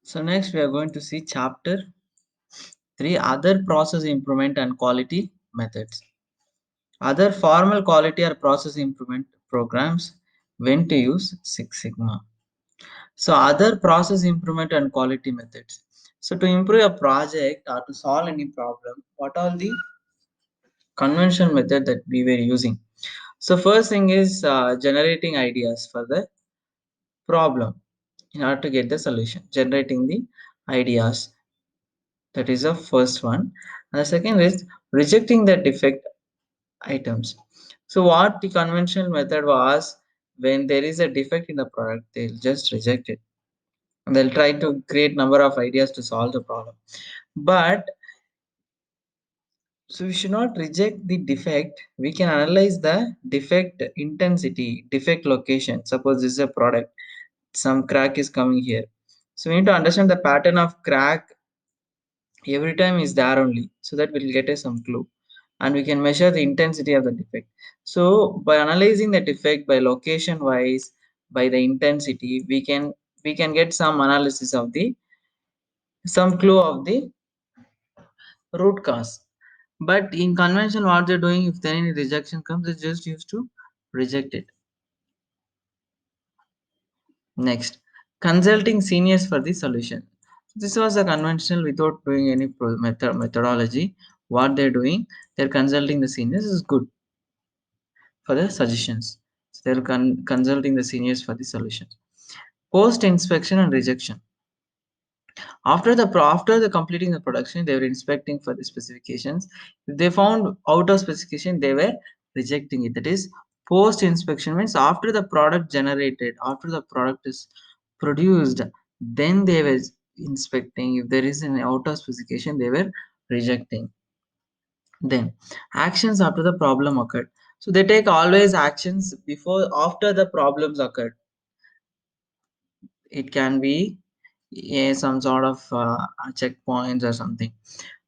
So next we are going to see chapter 3, other process improvement and quality methods. Other formal quality or process improvement programs, when to use Six Sigma. So other process improvement and quality methods. So to improve a project or to solve any problem, what are the conventional method that we were using? So first thing is generating ideas for the problem in order to get the solution. Generating the ideas, that is the first one. And the second is rejecting the defect items. So what the conventional method was, when there is a defect in the product, they'll just reject it. They'll try to create number of ideas to solve the problem. But so we should not reject the defect. We can analyze the defect intensity, defect location. Suppose this is a product, some crack is coming here. So we need to understand the pattern of crack every time is there only, so that we'll get some clue, and we can measure the intensity of the defect. So by analyzing the defect by location wise, by the intensity, we can get some analysis of the, some clue of the root cause. But in convention, what they're doing, if there any rejection comes, they just used to reject it. Next, consulting seniors for the solution. This was a conventional without doing any methodology. What they're doing, they're consulting the seniors is good for the suggestions. So they're consulting the seniors for the solutions. Post inspection and rejection. After the completing the production, they were inspecting for the specifications. If they found out of specification, they were rejecting it. That is, post inspection means after the product generated, after the product is produced, then they were inspecting. If there is an out of specification, they were rejecting. Then actions after the problem occurred. So they take always actions before, after the problems occurred. It can be some sort of checkpoints or something.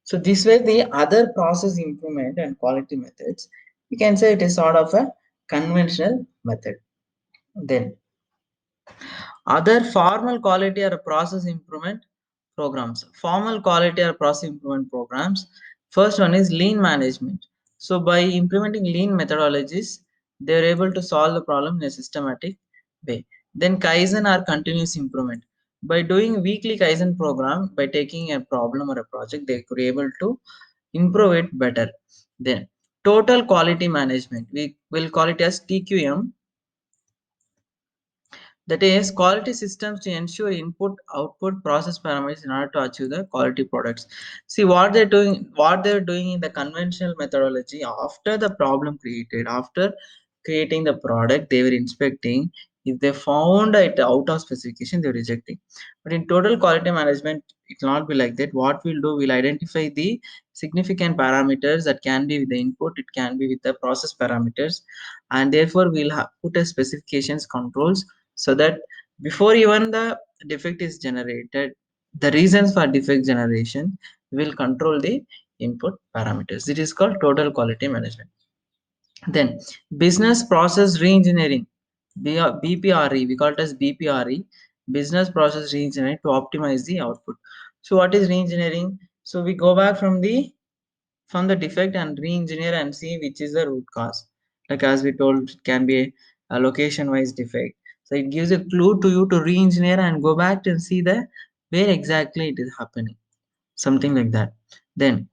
So this way, the other process improvement and quality methods, you can say it is sort of a conventional method. Then other formal quality or process improvement programs. Formal quality or process improvement programs. First one is lean management. So by implementing lean methodologies, they are able to solve the problem in a systematic way. Then Kaizen or continuous improvement. By doing weekly Kaizen program, by taking a problem or a project, they could be able to improve it better. Then total quality management. We will call it as TQM, that is quality systems to ensure input output process parameters in order to achieve the quality products. See what they're doing in the conventional methodology. After the problem created, after creating the product, they were inspecting. If they found it out of specification, they're rejecting. But in total quality management, it will not be like that. What we'll do, we'll identify the significant parameters that can be with the input, it can be with the process parameters, and therefore we'll put a specifications controls, so that before even the defect is generated, the reasons for defect generation will control the input parameters. It is called total quality management. Then business process reengineering, BPRE, we call it as BPRE, business process reengineering, to optimize the output. So what is reengineering? So we go back from the defect and re-engineer and see which is the root cause. Like as we told, it can be a location wise defect. So it gives a clue to you to re-engineer and go back and see the where exactly it is happening. Something like that. Then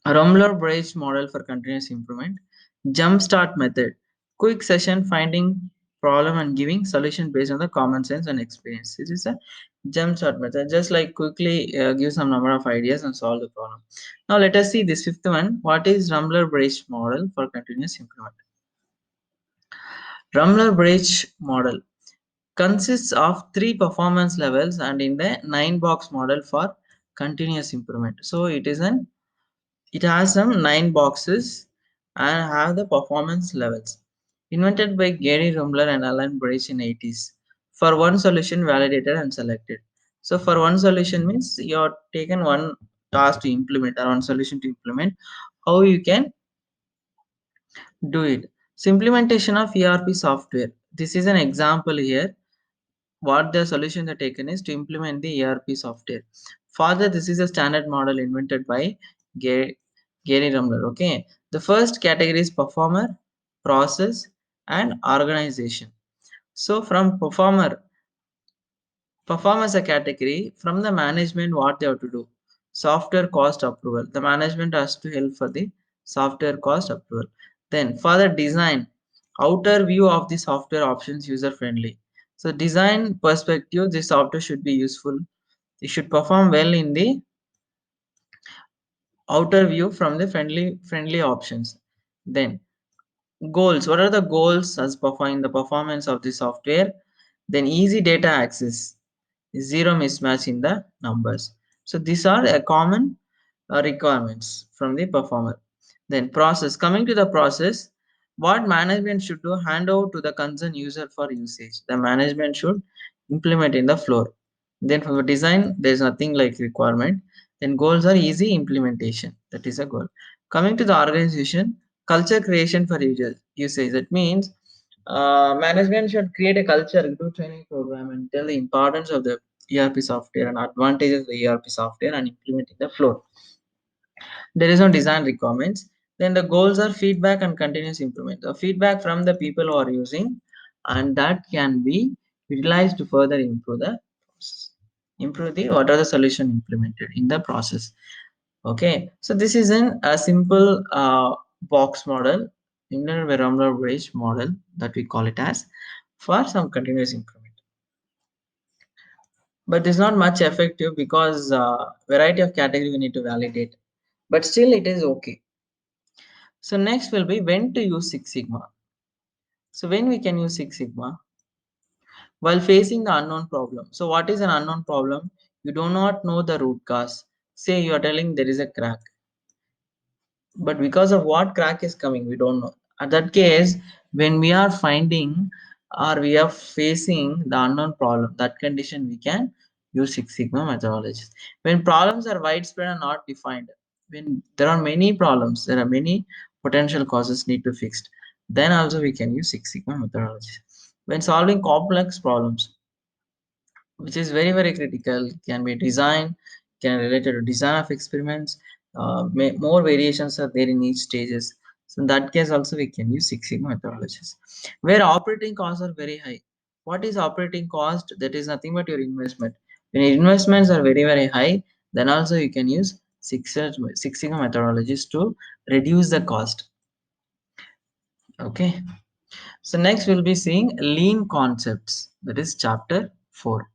Rumler Bridge model for continuous improvement. Jumpstart method. Quick session finding problem and giving solution based on the common sense and experience. This is a jumpstart method. Just like quickly give some number of ideas and solve the problem. Now let us see this fifth one. What is Rumler Bridge model for continuous improvement? Rumler Bridge model consists of three performance levels and in the 9 box model for continuous improvement. So it has some 9 boxes and have the performance levels. Invented by Gary Rumler and Alan Bridge in 80s. For one solution validated and selected. So for one solution means you're taken one task to implement or one solution to implement. How you can do it? So implementation of ERP software. This is an example here. what the solution they taken is to implement the ERP software. Further, this is a standard model invented by Gary, Gary Rumler. Okay, the first category is performer, process, and organization. So from perform as a category from the management, what they have to do. Software cost approval. The management has to help for the software cost approval. Then for the design, outer view of the software options user friendly. So design perspective, the software should be useful. It should perform well in the outer view from the friendly options. Then goals. What are the goals as performing the performance of the software? Then easy data access, zero mismatch in the numbers. So these are a common requirements from the performer. Then process. Coming to the process, what management should do, hand over to the concerned user for usage. The management should implement in the floor. Then for the design, there is nothing like requirement. Then goals are easy implementation. That is a goal. Coming to the organization, culture creation for usage. That means management should create a culture, do training program, and tell the importance of the ERP software and advantages of the ERP software and implement in the floor. There is no design requirements. Then the goals are feedback and continuous improvement. The feedback from the people who are using, and that can be utilized to further improve the what are the solution implemented in the process. Okay, so this is a simple box model, intervalular bridge model that we call it as for some continuous improvement. But it's not much effective because variety of category we need to validate. But still, it is okay. So next will be when to use Six Sigma. So when we can use Six Sigma while facing the unknown problem. So what is an unknown problem? You do not know the root cause. Say you are telling there is a crack, but because of what crack is coming, we don't know. At that case, when we are finding or we are facing the unknown problem, that condition we can use Six Sigma methodologies. When problems are widespread and not defined, when there are many problems, there are many potential causes need to fixed, then also we can use Six Sigma methodologies. When solving complex problems, which is very critical, can be design, can related to design of experiments. More variations are there in each stages. So in that case also we can use Six Sigma methodologies. Where operating costs are very high, what is operating cost? That is nothing but your investment. When your investments are very high, then also you can use Six Sigma methodologies to reduce the cost. Okay, so next we'll be seeing lean concepts, that is chapter 4.